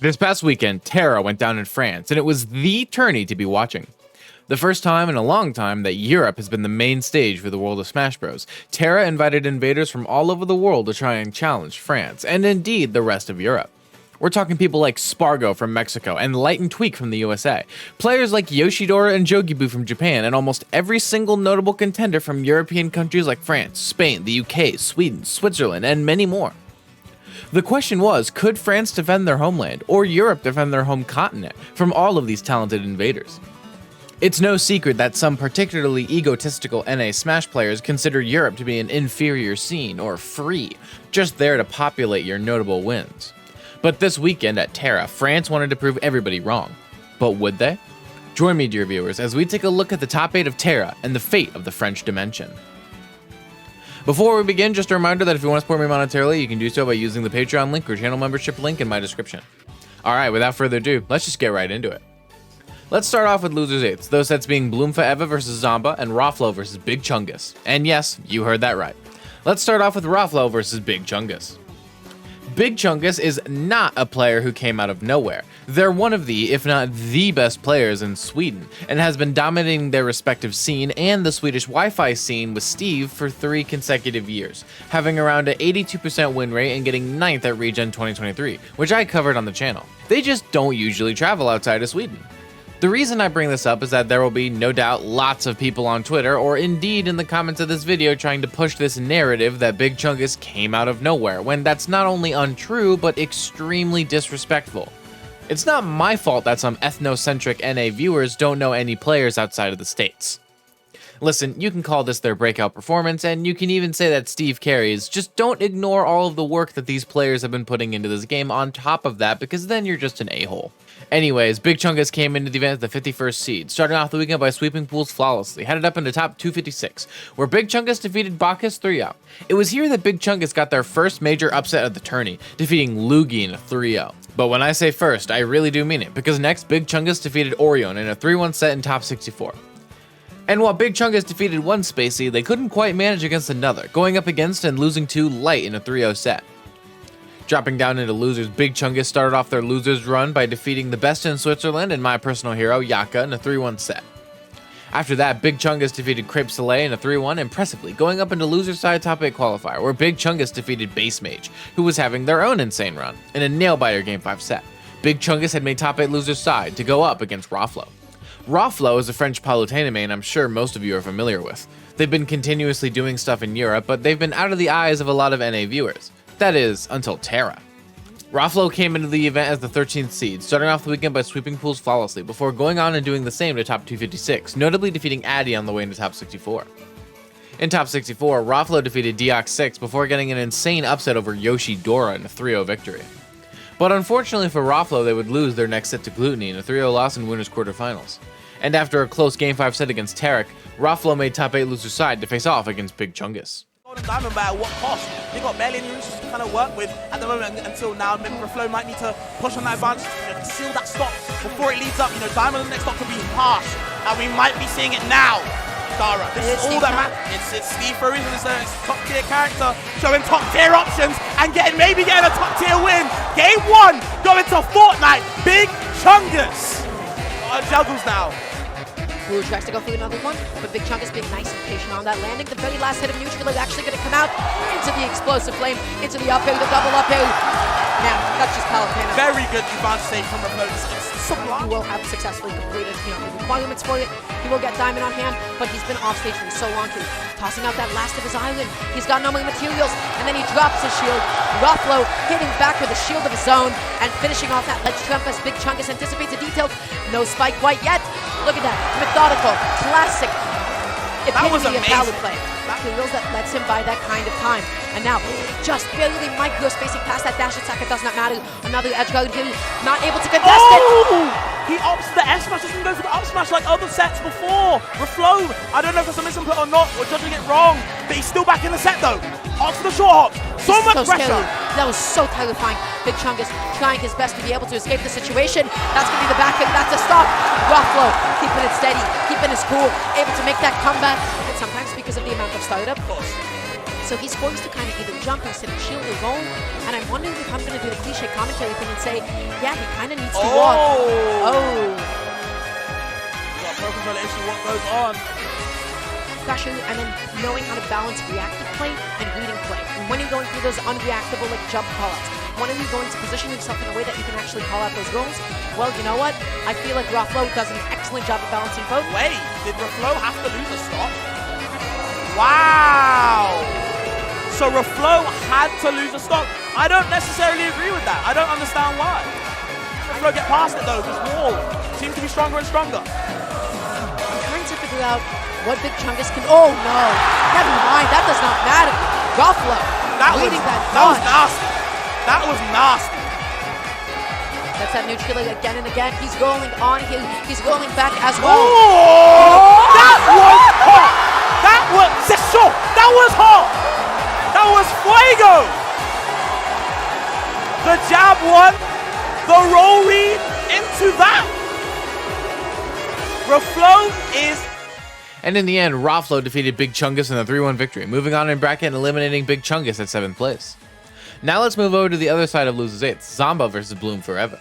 This past weekend, Tera went down in France, and it was the tourney to be watching. The first time in a long time that Europe has been the main stage for the world of Smash Bros. Tera invited invaders from all over the world to try and challenge France, and indeed the rest of Europe. We're talking people like Spargo from Mexico and Light and Tweak from the USA, players like Yoshidora and Jogibu from Japan, and almost every single notable contender from European countries like France, Spain, the UK, Sweden, Switzerland, and many more. The question was, could France defend their homeland, or Europe defend their home continent, from all of these talented invaders? It's no secret that some particularly egotistical NA Smash players consider Europe to be an inferior scene, or free, just there to populate your notable wins. But this weekend at Tera, France wanted to prove everybody wrong. But would they? Join me, dear viewers, as we take a look at the top 8 of Tera and the fate of the French dimension. Before we begin, just a reminder that if you want to support me monetarily, you can do so by using the Patreon link or channel membership link in my description. Alright, without further ado, let's just get right into it. Let's start off with Losers 8, those sets being Bloomfa Eva versus Zomba and Roflo versus Big Chungus. And yes, you heard that right. Let's start off with Roflo versus Big Chungus. Big Chungus is not a player who came out of nowhere. They're one of the, if not the best players in Sweden, and has been dominating their respective scene and the Swedish Wi-Fi scene with Steve for 3 consecutive years, having around an 82% win rate and getting 9th at Regen 2023, which I covered on the channel. They just don't usually travel outside of Sweden. The reason I bring this up is that there will be, no doubt, lots of people on Twitter, or indeed in the comments of this video, trying to push this narrative that Big Chungus came out of nowhere, when that's not only untrue, but extremely disrespectful. It's not my fault that some ethnocentric NA viewers don't know any players outside of the States. Listen, you can call this their breakout performance, and you can even say that Steve carries, just don't ignore all of the work that these players have been putting into this game on top of that, because then you're just an a-hole. Anyways, Big Chungus came into the event as the 51st seed, starting off the weekend by sweeping pools flawlessly, headed up into top 256, where Big Chungus defeated Bacchus 3-0. It was here that Big Chungus got their first major upset of the tourney, defeating Lugi in a 3-0. But when I say first, I really do mean it, because next Big Chungus defeated Orion in a 3-1 set in top 64. And while Big Chungus defeated one Spacey, they couldn't quite manage against another, going up against and losing to Light in a 3-0 set. Dropping down into losers, Big Chungus started off their losers run by defeating the best in Switzerland and my personal hero, Yaka, in a 3-1 set. After that, Big Chungus defeated Crepe Soleil in a 3-1 impressively, going up into loser side top 8 qualifier, where Big Chungus defeated Base Mage, who was having their own insane run, in a nail-biter Game 5 set. Big Chungus had made top 8 loser side to go up against Roflo. Roflo is a French Palutena main I'm sure most of you are familiar with. They've been continuously doing stuff in Europe, but they've been out of the eyes of a lot of NA viewers. That is, until Tera. Roflo came into the event as the 13th seed, starting off the weekend by sweeping pools flawlessly, before going on and doing the same to top 256, notably defeating Addy on the way into top 64. In top 64, Roflo defeated Deox 6 before getting an insane upset over Yoshidora in a 3-0 victory. But unfortunately for Roflo, they would lose their next set to Glutonny in a 3-0 loss in winners quarterfinals. And after a close Game 5 set against Tarek, Roflo made top 8 loser side to face off against Big Chungus. Diamond, but at what cost? They've got barely any routes to kind of work with at the moment until now. Maybe Reflow might need to push on that advantage, seal that stock before it leads up. Diamond on the next stock could be harsh, and we might be seeing it now. Tara, this is all that matters. It's Steve for a reason. It's a top tier character showing top tier options and maybe getting a top tier win. Game 1 going to Fortnite. Big Chungus juggles now. Blue tries to go for another one, but Big Chungus being nice and patient on that landing. The very last hit of neutral is actually going to come out into the explosive flame, into the up air, the double up air. Now, that's just Palutena. Very good advantage save from Reflow. It's sublime. He will have successfully completed the requirements for it. He will get Diamond on hand, but he's been off stage for so long too. Tossing out that last of his island. He's got no more materials, and then he drops his shield. Roflo hitting back with a shield of his own, and finishing off that ledge jump as Big Chungus anticipates the details. No spike quite yet. Look at that, methodical, classic epitome of power play. Materials that lets him buy that kind of time. And now, just barely micro spacing past that dash attack, it does not matter. Another edge guard here, not able to contest it. He opts the S smash, doesn't go for the up smash like other sets before. Reflow, I don't know if that's a misinput or not, or judging it wrong, but he's still back in the set though. Onto the short hop, so much pressure. Scary. That was so terrifying. Big Chungus trying his best to be able to escape the situation. That's gonna be the back hit, that's a stop. Roflo keeping it steady, keeping his cool, able to make that comeback. And sometimes because of the amount of startup, So he's forced to kind of either jump instead of shield or roll. And I'm wondering if I'm going to do the cliche commentary thing and say, yeah, he kind of needs to walk. Oh. Got a broken relation, what goes on? Pressure, and then knowing how to balance reactive play and reading play. And when you're going through those unreactable like jump callouts, when are you going to position yourself in a way that you can actually call out those rolls? Well, you know what? I feel like Ruffalo does an excellent job of balancing both. Wait, did Ruffalo have to lose a stock? Wow! So Ruffalo had to lose a stock. I don't necessarily agree with that. I don't understand why. Ruffalo get past it though, this wall seems to be stronger and stronger. I'm trying to figure out what Big Chungus can. Oh no! Never mind. That does not matter. Ruffalo. That was nasty. That was nasty. That's that neutral again and again. He's rolling on. He's rolling back as well. Oh! That was hot. That was That was hot. That was fuego. The jab one. The roll read into that. Ruffalo is. And in the end, Ruffalo defeated Big Chungus in a 3-1 victory, moving on in bracket and eliminating Big Chungus at 7th place. Now let's move over to the other side of Losers 8th, Zomba versus Bloom Forever.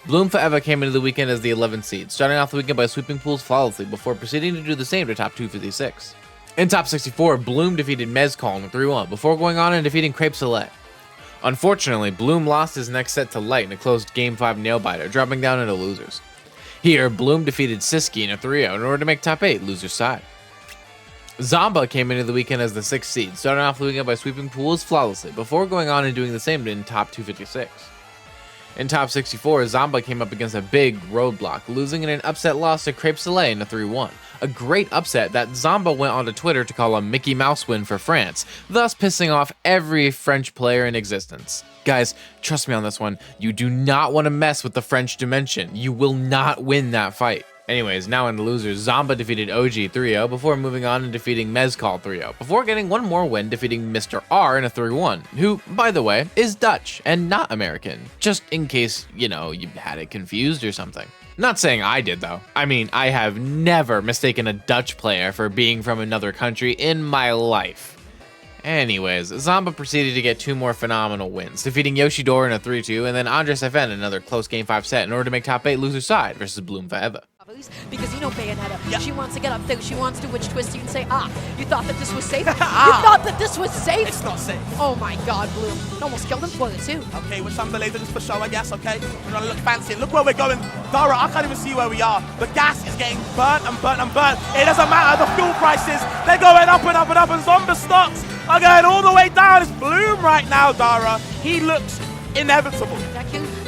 Bloom Forever came into the weekend as the 11th seed, starting off the weekend by sweeping pools flawlessly before proceeding to do the same to top 256. In top 64, Bloom defeated Mezcal in a 3-1 before going on and defeating Crepe Soleil. Unfortunately, Bloom lost his next set to Light in a closed Game 5 nail-biter, dropping down into losers. Here, Bloom defeated Siski in a 3-0 in order to make top 8 loser's side. Zomba came into the weekend as the 6th seed, starting off the weekend by sweeping pools flawlessly, before going on and doing the same in top 256. In top 64, Zomba came up against a big roadblock, losing in an upset loss to Crepe Soleil in a 3-1. A great upset that Zomba went onto Twitter to call a Mickey Mouse win for France, thus pissing off every French player in existence. Guys, trust me on this one, you do not want to mess with the French dimension. You will not win that fight. Anyways, now in the losers, Zomba defeated OG 3-0 before moving on and defeating Mezcal 3-0, before getting one more win defeating Mr. R in a 3-1, who, by the way, is Dutch and not American, just in case, you know, you had it confused or something. Not saying I did though. I mean, I have never mistaken a Dutch player for being from another country in my life. Anyways, Zomba proceeded to get 2 more phenomenal wins, defeating Yoshidora in a 3-2 and then Andres FN in another close Game 5 set in order to make top 8 loser side versus Bloom Forever. Because you know Bayonetta, yep. She wants to get up there, she wants to witch twist you and say, ah, you thought that this was safe? You thought that this was safe? It's not safe. Oh my god, Bloom. It almost killed him for it too. Okay, we're some later just for show, I guess, okay? We're trying to look fancy. Look where we're going. Dara, I can't even see where we are. The gas is getting burnt and burnt and burnt. It doesn't matter, the fuel prices, they're going up and up and up, and Zomba stocks are going all the way down. It's Bloom right now, Dara. He looks inevitable.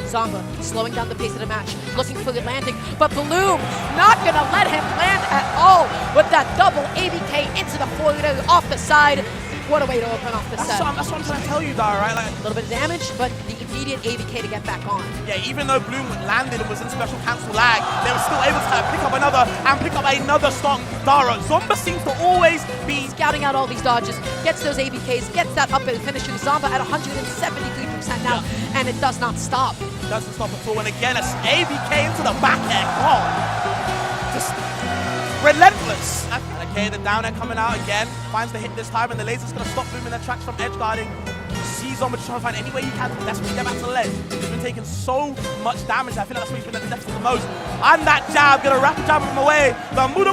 Zomba slowing down the pace of the match, looking for the landing, but Bloom not gonna let him land at all with that double ABK into the forward off the side. What a way to open off the set. That's what I'm trying to tell you, Dara, right? Like, a little bit of damage, but the immediate ABK to get back on. Yeah, even though Bloom landed and was in special cancel lag, they were still able to pick up another stock. Dara, Zomba seems to always be scouting out all these dodges, gets those ABKs, gets that up and finishes Zomba at 173% now, and it does not stop. Doesn't stop at all, and again, it's ABK into the back air. God, just relentless. Okay, the down air coming out again, finds the hit this time, and the laser's gonna stop Bloom in their tracks from edge guarding. Sees Zomba just trying to find any way you can to desperately get back to the ledge. He's been taking so much damage, I feel like that's where he's been at the depth the most. And that jab, gonna rapid jab him away. The Muda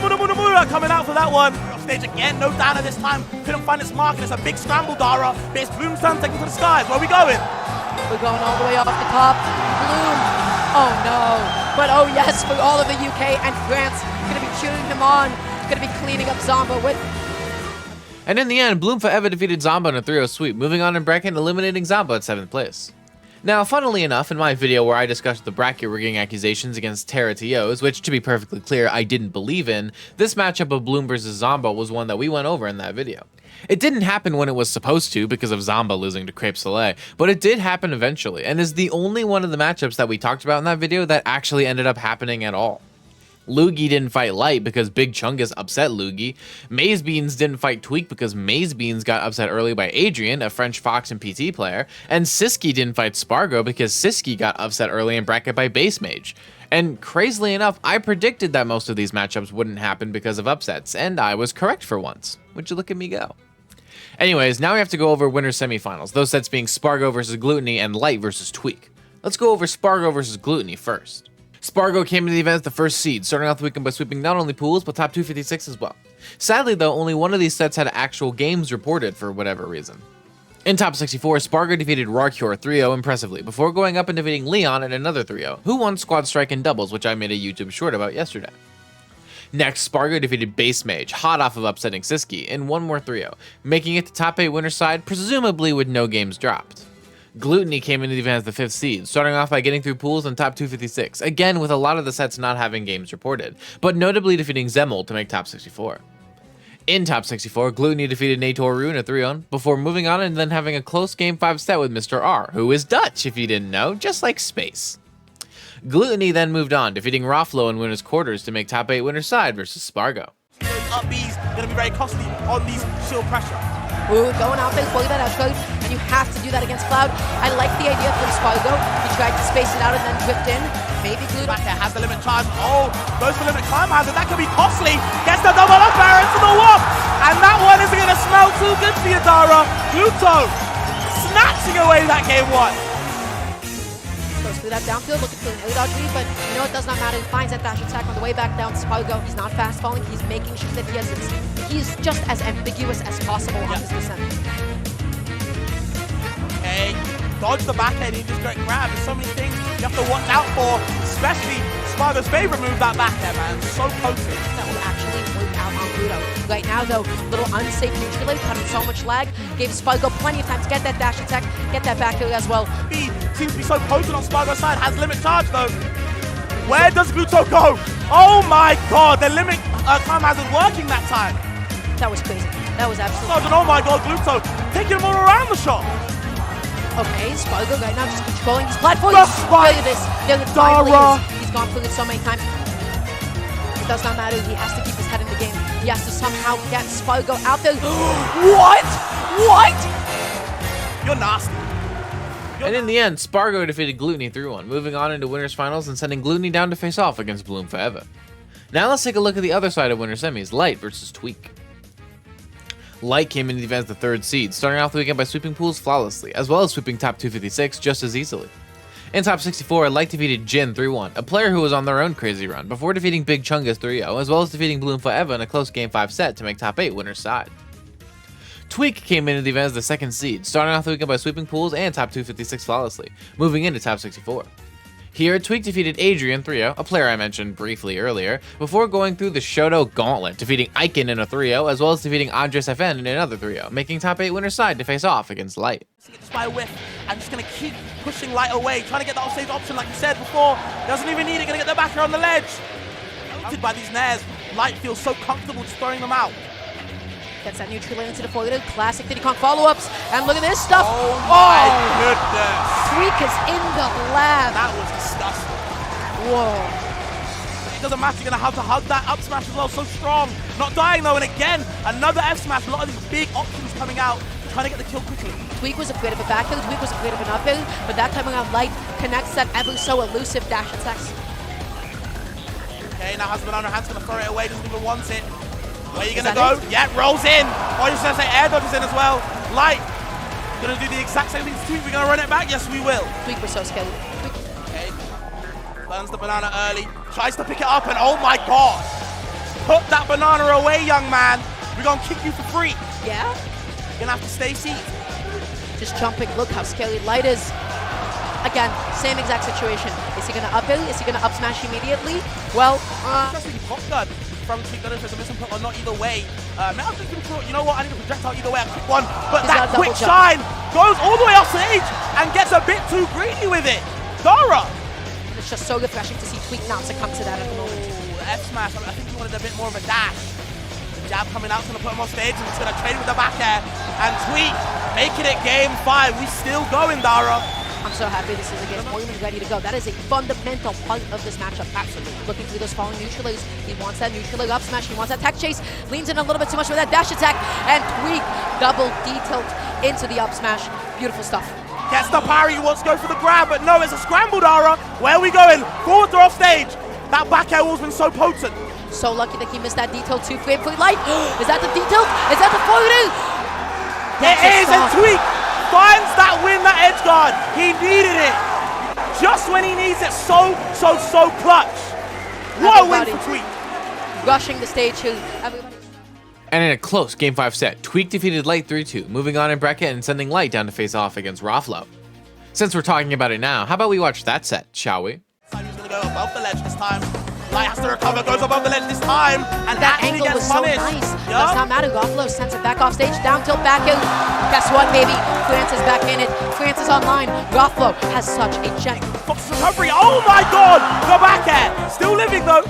coming out for that one. Off stage again, no downer this time. Couldn't find its mark, and it's a big scramble, Dara. But it's Bloom's turn taking to the skies. Where are we going? We're going all the way off the top. Bloom. Oh no. But oh yes, for all of the UK and France, gonna be cheering him on. Gonna be cleaning up Zomba with. And in the end, Bloom Forever defeated Zomba in a 3-0 sweep, moving on in bracket and eliminating Zomba at 7th place. Now, funnily enough, in my video where I discussed the bracket rigging accusations against Tera TOs, which to be perfectly clear, I didn't believe in, this matchup of Bloom versus Zomba was one that we went over in that video. It didn't happen when it was supposed to because of Zomba losing to Crepe Soleil, but it did happen eventually, and is the only one of the matchups that we talked about in that video that actually ended up happening at all. Loogie didn't fight Light because Big Chungus upset Loogie. Mazebeans didn't fight Tweak because Mazebeans got upset early by Adrian, a French Fox and PT player. And Siski didn't fight Spargo because Siski got upset early in bracket by Base Mage. And crazily enough, I predicted that most of these matchups wouldn't happen because of upsets, and I was correct for once. Would you look at me go? Anyways, now we have to go over winner semifinals, those sets being Spargo versus Glutonny and Light versus Tweak. Let's go over Spargo versus Glutonny first. Spargo came into the event as the first seed, starting off the weekend by sweeping not only pools, but top 256 as well. Sadly though, only one of these sets had actual games reported for whatever reason. In top 64, Spargo defeated Rarcure 3-0 impressively, before going up and defeating Leon in another 3-0, who won Squad Strike in doubles, which I made a YouTube short about yesterday. Next, Spargo defeated Base Mage, hot off of upsetting Siski, in one more 3-0, making it the top 8 winner side, presumably with no games dropped. Glutonny came into the event as the 5th seed, starting off by getting through pools in top 256, again with a lot of the sets not having games reported, but notably defeating Zemel to make top 64. In top 64, Glutonny defeated Natoru in a 3-0, before moving on and then having a close game 5 set with Mr. R, who is Dutch if you didn't know, just like space. Glutonny then moved on, defeating Roflo in winners quarters to make top 8 winner side versus Spargo. Up B's going to be very costly on these shield pressure. Ooh, going out there, pulling that out code, and you have to do that against Cloud. I like the idea from Spargo. He tried to space it out and then drift in. Maybe Glutonny Back there has the limit charge. Oh, goes for limit climb hazard. That could be costly. Gets the double up arrow into the wall. And that one isn't going to smell too good for you, Dara. Gluto snatching away that game 1. Goes through that downfield, looking for an A-dodge lead, but you know it does not matter. He finds that dash attack on the way back down. Spargo, he's not fast falling. He's making sure that he's just as ambiguous as possible on his descent. Okay, dodge the backhand, he just got grabbed. There's so many things you have to watch out for, especially Spargo's favorite move, that backhand, man. So potent. That will actually work out on Gluto. Right now, though, little unsafe neutral lane, cutting so much lag, gave Spargo plenty of time to get that dash attack, get that back kill as well. He seems to be so potent on Spargo's side, has limit charge though. Where does Gluto go? Oh my god, the limit time hasn't working that time. That was crazy. That was absolutely. Oh my god, Gluto taking him all around the shot. Okay, Spargo right now just controlling his platform. That's right. Look at this. Look at Tera. He's gone through it so many times. It does not matter. He has to keep his head in the game. He has to somehow get Spargo out there. What? What? You're nasty. And in the end, Spargo defeated Glutonny 3-1, moving on into winners finals and sending Glutonny down to face off against Bloom Forever. Now let's take a look at the other side of winner semis, Light versus Tweak. Light came into the event as the 3rd seed, starting off the weekend by sweeping pools flawlessly, as well as sweeping top 256 just as easily. In top 64, Light defeated Jin 3-1, a player who was on their own crazy run, before defeating Big Chungus 3-0, as well as defeating Bloom Forever in a close game 5 set to make top 8 winner's side. Tweak came into the event as the 2nd seed, starting off the weekend by sweeping pools and top 256 flawlessly, moving into top 64. Here, Tweak defeated Adrian 3-0, a player I mentioned briefly earlier, before going through the Shoto Gauntlet, defeating Icon in a 3-0, as well as defeating Andres FN in another 3-0, making top 8 winner's side to face off against Light. Just by a whiff, and just going to keep pushing Light away, trying to get that offstage option like you said before. Doesn't even need it, going to get the backer on the ledge. By these nairs, Light feels so comfortable just throwing them out. Gets that neutral lane into the forward. Classic Diddy Kong follow-ups. And look at this stuff. Oh my goodness. Tweak is in the lab. That was disgusting. Whoa. It doesn't matter, you're going to have to hug that up smash as well. So strong. Not dying though. And again, another F smash. A lot of these big options coming out. Trying to get the kill quickly. Tweak was afraid of a back hill. Tweak was afraid of an up hill. But that time around, Light connects that ever so elusive dash attacks. Okay, now has the banana hands, going to throw it away. Doesn't even want it. Where are you going to go? It? Yeah, rolls in. Oh, you're going to say air dodges in as well. Light. Going to do the exact same thing to Tweak. We're going to run it back. Yes, we will. Tweak was so scared. Okay. Burns the banana early. Tries to pick it up and oh my god. Put that banana away, young man. We're going to kick you for free. Yeah? You're going to have to stay seated. Just jumping. Look how scary Light is. Again, same exact situation. Is he going to up hill? Is he going to up smash immediately? Well, Especially pop gun. From Tweak, I don't know if it's a misinput or not either way. Now I'm thinking, you know what, I need a projectile either way, a quick one. But that quick shine goes all the way off stage and gets a bit too greedy with it. Dara! It's just so refreshing to see Tweak not succumb to that at the moment. F smash, I think he wanted a bit more of a dash. Jab coming out, going to put him off stage and he's going to trade with the back air. And Tweak making it game 5. We still going, Dara. I'm so happy this is against Morgan ready to go. That is a fundamental part of this matchup. Absolutely. Looking through those falling neutral lanes. He wants that neutral leg up smash. He wants that tech chase. Leans in a little bit too much with that dash attack. And Tweak double D-tilt into the up smash. Beautiful stuff. Gets the parry. He wants to go for the grab, but no, it's a scramble, Dara. Where are we going? Forward throw off stage. That back air wall's been so potent. So lucky that he missed that D-tilt too. Gratefully Light. Is that the D-tilt? Is that the forward? It is, and Tweak finds that win, that edge guard. He needed it. Just when he needs it so clutch. What a win for Tweak. Rushing the stage here. Everybody. And in a close Game 5 set, Tweak defeated Light 3-2, moving on in bracket and sending Light down to face off against Roflo. Since we're talking about it now, how about we watch that set, shall we? He's gonna go above the ledge this time. Light has to recover, goes above the ledge this time, and That actually angle gets was so punished. nice. Yeah. Does not matter. Roflo sends it back off stage, down tilt back in. Guess what, baby? France is back in it. France is online. Roflo has such a gentle. Fox's recovery. Oh my god! The back air. Still living though.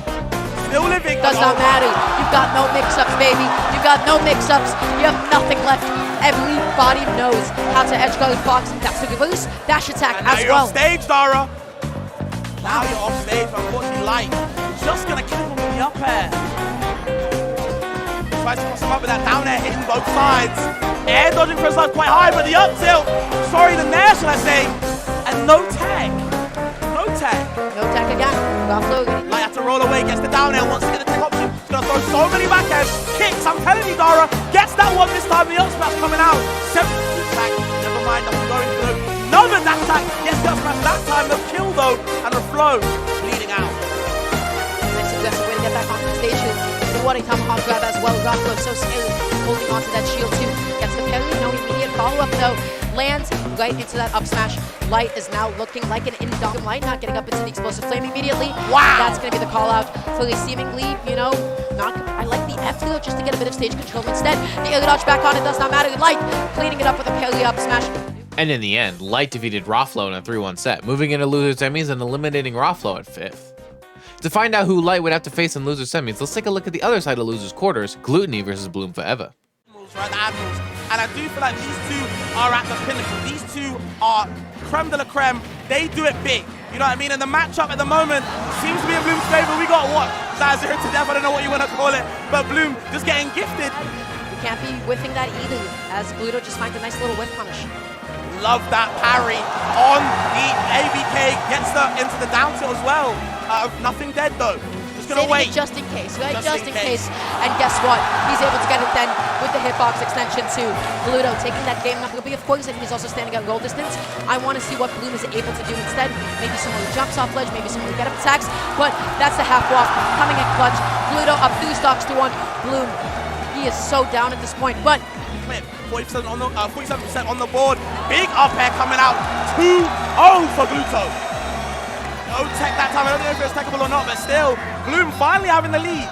Still living. Does not matter. You've got no mix-ups, baby. You've got no mix-ups. You have nothing left. Everybody knows how to edge guard Fox. That's the reverse dash attack And now as you're well. off stage, Dara. Now you're off stage, but unfortunately Light just gonna kill him with the up air. Tries to cross him up with that down air, hitting both sides. Air dodging for his life quite high, but the up tilt. Sorry, the nair, shall I say? And no tag. No tag. No tech again. Roflo. Light has to roll away, gets the down air, wants to get the tech option. He's gonna throw so many back airs. Kicks, I'm telling you, Dara. Gets that one this time, the up smash coming out. 7 attack, never mind, nothing going through. Another dash attack, gets the up smash that time. The kill though, and the flow bleeding out. Nice aggressive way to get back onto the stage here. What a tomahawk grab as well. Roflo so scared, holding onto that shield too. Gets the parry, no immediate follow-up though. Lands right into that up smash. Light is now looking like an indomitable Light, not getting up into the explosive flame immediately. Wow. That's going to be the call out for the seemingly, I like the F though, just to get a bit of stage control instead. The air dodge back on, it does not matter. Light cleaning it up with a parry up smash. And in the end, Light defeated Roflo in a 3-1 set, moving into loser semis and eliminating Roflo at 5th. To find out who Light would have to face in loser semis, let's take a look at the other side of losers quarters, Glutonny versus Bloom Forever. Right, the Admirals. And I do feel like these two are at the pinnacle. These two are creme de la creme. They do it big. You know what I mean? And the matchup at the moment seems to be in Bloom's favor. We got what? 0 to death, I don't know what you want to call it. But Bloom just getting gifted. You can't be whiffing that either, as Gluto just finds a nice little whiff punish. Love that parry on the ABK. Gets into the down tilt as well. Nothing dead though. Just gonna wait. Just in case, right? Just in case. And guess what? He's able to get it then with the hitbox extension too. Gluto taking that game number B, of course, and he's also standing at roll distance. I want to see what Bloom is able to do instead. Maybe some more jumps off ledge, maybe some more get up attacks, but that's the half walk coming in clutch. Gluto up 3 stocks to 1. Bloom, he is so down at this point, but 47% on the board. Big up air coming out. 2-0 for Gluto. No tech that time. I don't know if it's techable or not, but still, Bloom finally having the lead.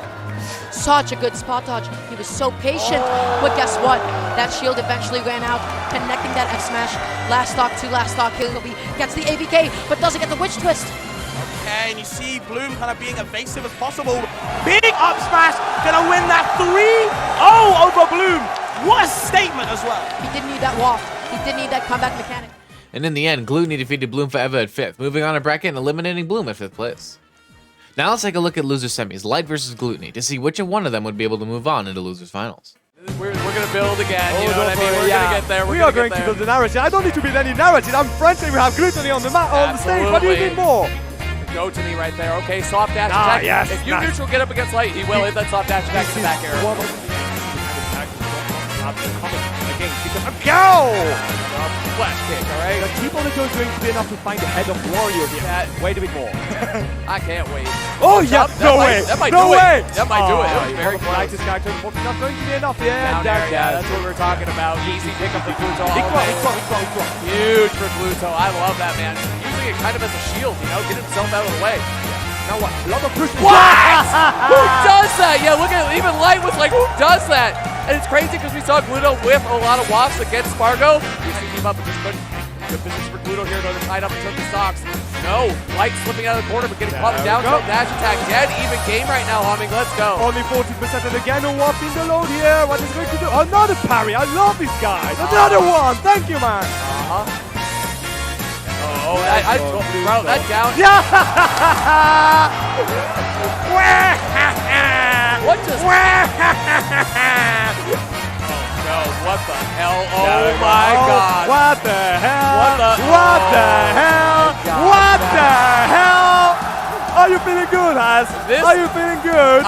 such a good spot dodge. He was so patient, but guess what? That shield eventually ran out, connecting that F smash. Last stock to last stock. Kilby gets the AVK, but doesn't get the witch twist. Okay, and you see Bloom kind of being evasive as possible. Big up smash, gonna win that 3-0 over Bloom. What a statement as well. He didn't need that walk. He didn't need that comeback mechanic. And in the end, Glutonny defeated Bloom Forever at 5th, moving on a bracket and eliminating Bloom at 5th place. Now let's take a look at loser semis, Light versus Glutonny, to see which one of them would be able to move on into losers finals. We're going to build again, you know what I mean? We're going to get there. We are going to build the narrative. I don't need to build any narrative. I'm friendly. We have Glutonny on the stage. What do you need more? Go to me right there. Okay, soft dash attack. Yes, if you neutral get up against Light, he will hit that soft dash attack in the back air. Go! Flash kick, alright? The keep on the go going to be enough to find the head of Wario here. Wait a bit more. I can't wait. Oh, yeah, no way! That might no do way! it. That might do it. That was very Like close. this character, but not going to be enough. Down there, yeah, that's what we're talking about. Easy pick up for Gluto. Huge for Gluto. I love that, man. Using it kind of as a shield, you know, get himself out of the way. Now what? A lot of push. What? Who does that? Yeah, look at it. Even Light was like, who does that? And it's crazy because we saw Gluto whiff a lot of wafts against Spargo. He came up and just couldn't. Good position for Gluto here, though, to tie it up in terms of stocks. No, Light slipping out of the corner, but getting caught down. So dash attack. Dead even game right now, Humming. Let's go. Only 40% and again a walk in the load here. What is he going to do? Another parry. I love these guys. Another one. Thank you, man. Oh, bro, that down. Yeah! What just? No, what the hell? Oh my god. What the hell? What the- What the hell? God. What the hell? Are you feeling good, Has? This- Are you feeling good?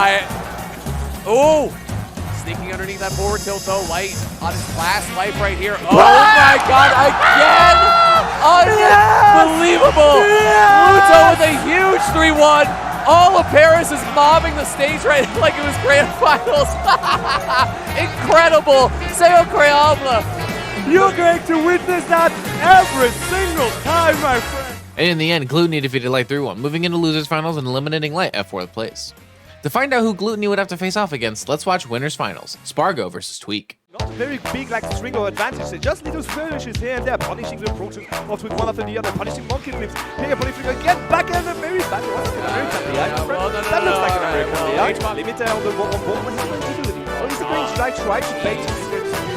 Oh, sneaking underneath that forward tilt though. Light on his last life right here. Oh my god, again! Unbelievable! Gluto with a huge 3-1. All of Paris is mobbing the stage right like it was grand finals. Incredible! C'est incroyable! You're going to witness that every single time, my friend. And in the end, Glutonny defeated Light 3-1, moving into losers finals and eliminating Light at 4th place. To find out who Glutonny would have to face off against, let's watch winners finals, Spargo versus Tweak. Not very big like string of advantages, just little skirmishes here and there, punishing the approaches of with one after the other, punishing monkey flips, here punishing again, back and very back. What's an American That looks like an American Limiter on the on board. What he's going to do? Oh, he's going to try to bait.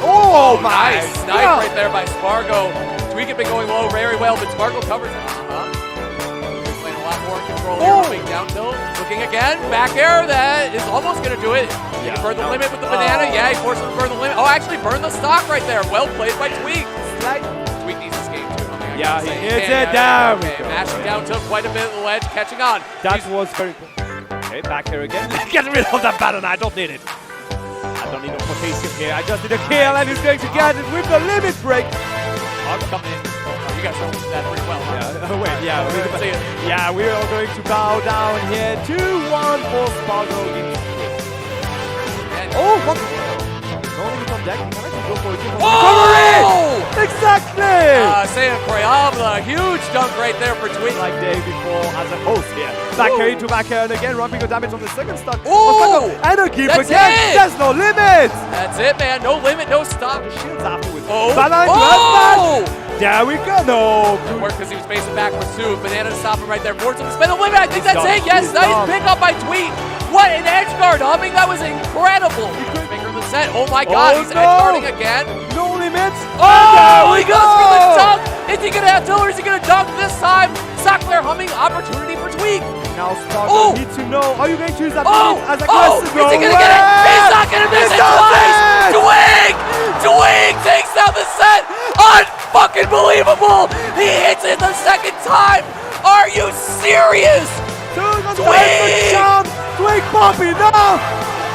Oh, nice snipe right there by Spargo. Tweak had been going low very well, but Spargo covers it. Playing a lot more control here, moving down tilt, looking again, back air, that is almost going to do it. He can burn the limit with the banana. Yeah, he forced him to burn the limit. Oh, actually burned the stock right there. Well played by Tweak. Tweak needs to skate too. Yeah, he hits it down. Okay, mashing down tilt quite a bit of the ledge, catching on. That was very good. Okay, back here again. Get rid of that banana, I don't need it. I don't need no potassium here. I just need a kill, and he's going to get it with the limit break. I'm coming in. Oh, you guys know that pretty well. Huh? Yeah, wait, yeah, we are going to bow down here. 2-1 for Spargo. Oh, what? No limit on deck. Can I actually go for a Oh! Exactly! C'est incroyable. Huge dunk right there for Tweak. Like day before as a host here. Back here into back here, and again, ramping the damage on the second stock. Oh! And a keep That's again. it! There's no limit! That's it, man. No limit, no stop. The shields afterwards. Oh! Oh! There we go. No. Good work because he was facing backwards too. Banana stopping right there. Forced him to spend the limit. I think that's it. Yes, nice pick up by Tweak. What an edge guard humming. That was incredible. Finger of the set. Oh my god, he's edge guarding again. No limits. Oh, he goes for the dunk. Is he going to have to or is he going to dunk this time? Sacler humming. Opportunity for Tweak. Now Spargo needs to know. Are you going to use that as aggressive? Is he going to get it? He's not going to miss it twice. Tweak takes down the set. Unfucking believable. He hits it the second time. Are you serious? Tweak popping up.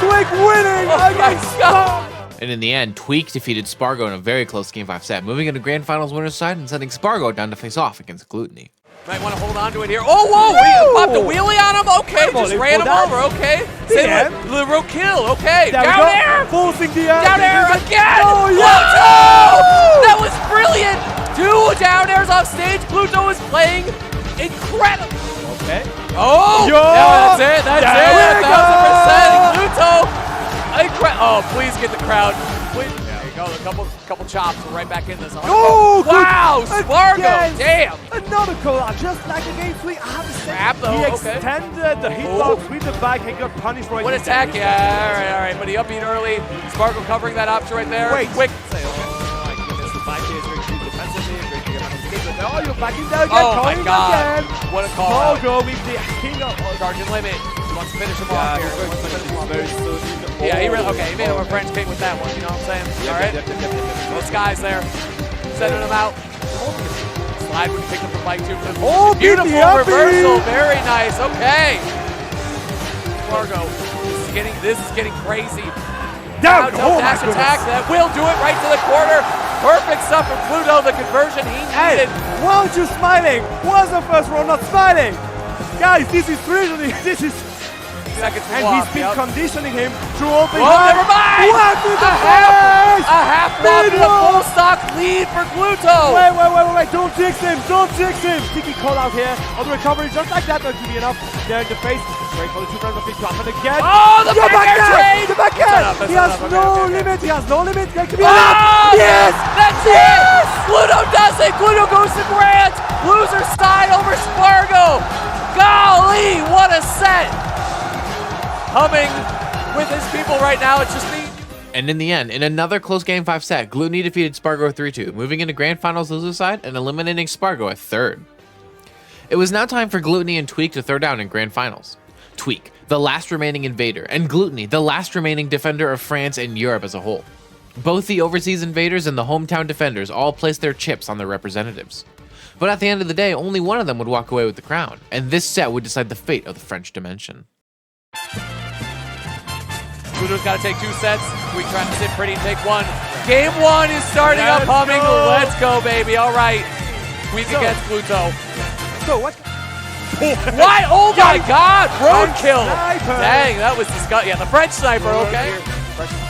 Tweak winning against Spargo. And in the end, Tweak defeated Spargo in a very close Game 5 set, moving into Grand Finals winner's side and sending Spargo down to face off against Glutonny. Might want to hold on to it here. Oh, whoa! We popped a wheelie on him. Okay, just ran him over. Okay. Little kill. Okay. Down air. Forcing the down air again. Oh, yeah. Gluto! That was brilliant. 2 down airs off stage. Gluto is playing incredible. Okay. Oh! Yeah, that's it. That's it. 1000%. Gluto. Oh, please get the crowd. Please. There you go. A couple chops. We're right back in this. Oh, wow! Spargo. Damn. Another collab, just like against Tweak. I have to say, he extended the hitbox with the back and got punished for it. What attack? Yeah, all right. But he upbeat early. Spargo covering that option right there. Wait. Quick. Oh, you're back in there again. Oh my god. What a call. Spargo with the king of charging limit. He wants to finish him off here. Yeah, he made him a French kick with that one, you know what I'm saying? All right. Those guys there. Sending him out. Slide when he picked up the bike too. Beautiful reversal. Very nice. Okay. Spargo. This is getting crazy. Down dash attack. That will do it right to the corner. Perfect stuff from Pluto. The conversion he needed. Why aren't you smiling? Was the first round not smiling? Guys, this is really, this is... Seconds and he's been conditioning him to open never mind! What with the face! A half block with a full stock lead for Gluto! Wait, don't jinx him, Sticky call out here on the recovery, just like that, that should be enough. There in the face, great for the 2 rounds of big drop, and again. Oh, the back air trade! The back air! He has no limit, That could be enough! Yes! That's it! Gluto does it! Gluto goes to Grant! Loser side over Spargo! Golly, what a set! Humming with his people right now. It's just me. And in the end, in another close Game 5 set, Glutonny defeated Spargo 3-2, moving into Grand Finals loser side and eliminating Spargo at 3rd. It was now time for Glutonny and Tweak to throw down in Grand Finals. Tweak, the last remaining invader, and Glutonny, the last remaining defender of France and Europe as a whole. Both the overseas invaders and the hometown defenders all placed their chips on their representatives. But at the end of the day, only one of them would walk away with the crown, and this set would decide the fate of the French dimension. Gluto's got to take 2 sets. Tweak trying to sit pretty and take 1. Game 1 is starting up humming. Let's go, baby. All right. Tweak against Gluto. So what? What? Oh my God! Roadkill! Sniper. Dang, that was disgusting. Yeah, the French sniper. Okay.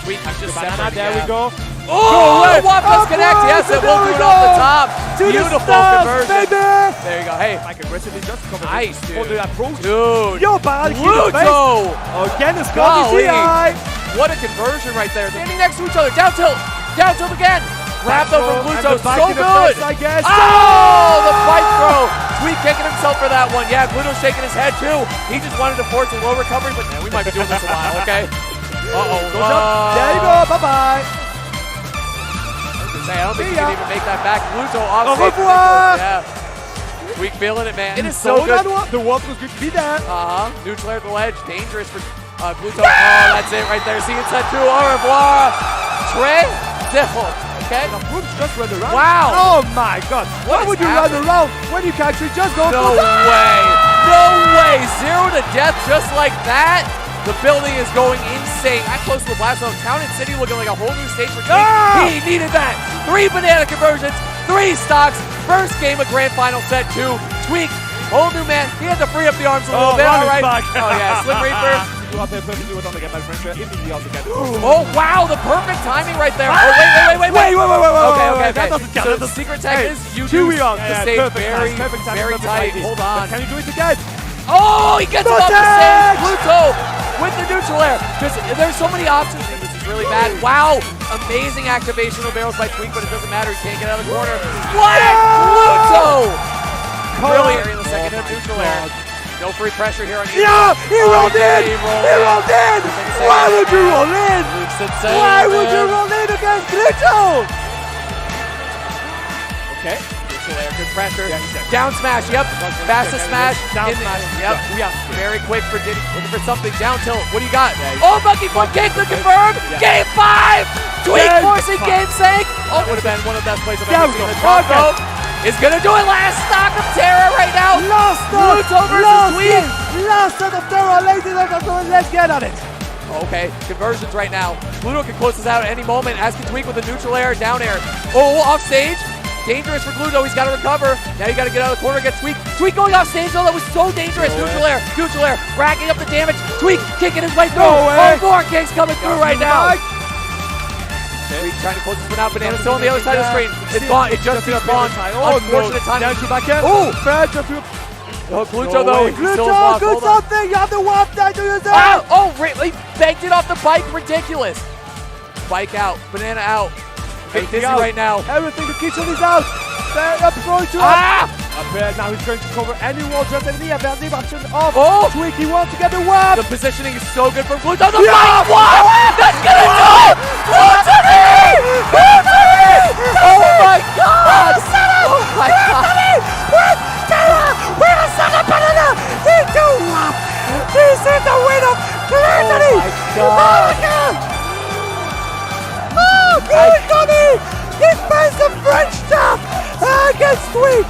Tweak is just separating. There we go. Oh, Waff does connect. Yes, it will do it off the top. To Beautiful the stars, conversion. baby. There you go. Hey, Like aggressively just coming nice, in for dude. the approach. Dude. Yo, bad Gluto! Again, the Scotty Golly. CI. What a conversion right there. Standing next to each other. Down tilt again. Grab though from And Gluto. the back So in the good. face, I guess. Oh, the bike throw. Tweak kicking himself for that one. Yeah, Gluto's shaking his head too. He just wanted to force a low recovery, but man, we might be doing this a while, okay? Uh-oh. Goes up. There you go. Bye-bye. I don't think he See ya. can even make that back. Gluto off Au stage. revoir. Yeah. Tweak feeling it, man. It is so good. The water was good to be there. Neutral air at the ledge. Dangerous for Gluto. Oh, that's it right there. See it set 2. Au revoir. Très difficult. Okay. The Brooks just run around. Wow. Oh my God. Why What would is you happening? run around when you can actually just go No for way. No way. 0 to death just like that. The building is going insane. I'm close to the blast zone. Town and City looking like a whole new stage for Tweak. Ah! He needed that. 3 banana conversions, 3 stocks. First game of Grand Final set 2. Tweak, whole new man. He had to free up the arms a little bit. All right. back. Oh yeah, Slim Reaper. You up there perfectly with on again, my friend. Immediately on again. Oh wow, the perfect timing right there. Oh wait. Okay. That doesn't count. So That the doesn't- secret tech Hey, is you two do on. the Yeah, stage perfect very, time, perfect time, very perfect tight. timing. Hold But on. can you do it again? Oh, he gets him off the Protect! stage. Gluto with the neutral air. Because there's so many options. And this is really bad. Wow. Amazing activation of barrels by Tweak, but it doesn't matter. He can't get out of the corner. What? Gluto! Really area in the second of neutral air. No free pressure here on you. Yeah, he rolled in. He rolled in. Why would you roll in? Why would you roll in against Gluto? Okay. Neutral air, good pressure. Yeah, he's there. Down smash, yep. Fastest smash. Down in the- smash. Yep. Yeah. Very quick for Diddy. Looking for something. Down tilt. What do you got? Yeah, Oh, monkey foot kick to confirm. Yeah. Game 5. Tweak Game forcing five. game sake. Oh, would have been one of the best plays I've There ever we seen. go. The drop Okay. though is gonna do it. Last stock of Tera right now. Gluto versus Tweak. Last set of Tera, ladies and gentlemen. Let's get on it. Okay, conversions right now. Gluto can close this out at any moment. As can Tweak with the neutral air, down air. Oh, off stage. Dangerous for Gluto. He's got to recover. Now you got to get out of the corner against Tweak. Tweak going off stage though. That was so dangerous. Neutral air, racking up the damage. Tweak kicking his way through. No way. Oh, more kicks coming through right now. Back. Tweak trying to close this one out. Banana's still on the other side of the screen. It's gone. It just respawned. Oh, Unfortunate no. timing. Down to back end. Oh. Fred, just to Oh, Gluto though. He still is Gluto, lost. good Hold on. something. You have the warp down to yourself. He banked it off the bike. Ridiculous. Bike out. Banana out. Getting dizzy out. right now. Everything, the kitchen is out. They're up going to Up there, now he's going to cover any wall jump in the offensive option of Tweak. He wants to get the warp. The positioning is so good for Gluto. The Yeah. bike. What? That's gonna do it. Glutonny! Oh my God! Oh my God! With Tera, with a second banana. He do warp. This is the win of Glutonny. Oh my God! Oh, Glutonny defends the French top against Tweak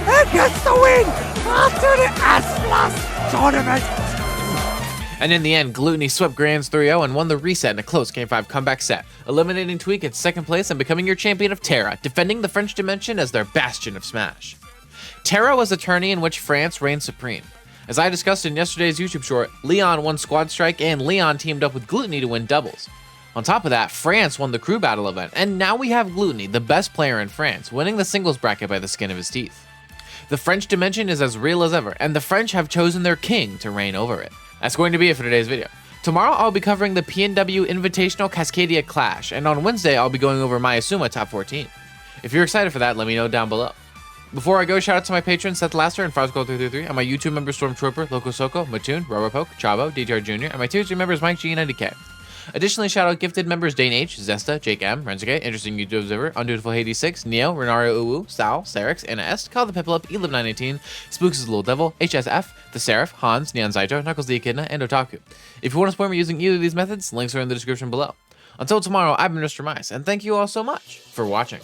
and gets the win after the S+ tournament. And in the end, Glutonny swept Grands 3-0 and won the reset in a close Game 5 comeback set, eliminating Tweak in second place and becoming your champion of Tera, defending the French Dimension as their bastion of Smash. Tera was a tourney in which France reigned supreme. As I discussed in yesterday's YouTube short, Leon won Squad Strike and Leon teamed up with Glutonny to win doubles. On top of that, France won the crew battle event, and now we have Glutonny, the best player in France, winning the singles bracket by the skin of his teeth. The French Dimension is as real as ever, and the French have chosen their king to reign over it. That's going to be it for today's video. Tomorrow I'll be covering the PNW Invitational Cascadia Clash, and on Wednesday I'll be going over my Asuma Top 14. If you're excited for that, let me know down below. Before I go, shout out to my patrons Seth Laster and Farsco333, and my YouTube members Stormtrooper, Loco Soko, Mattoon, Rubberpoke, Chavo, DTR Jr., and my tier 2 members Mike G and 90K. Additionally, shout out gifted members Dane H, Zesta, Jake M, Renzuke, Interesting YouTube Observer, Undutiful Hades 6, Neo, Renario Uwu, Sal, Serix, Anna S, Call the Piplup, Elib918, Spooks is the Little Devil, HSF, The Seraph, Hans, Neon Zaito, Knuckles the Echidna, and Otaku. If you want to support me using either of these methods, links are in the description below. Until tomorrow, I've been Mr. Mice, and thank you all so much for watching.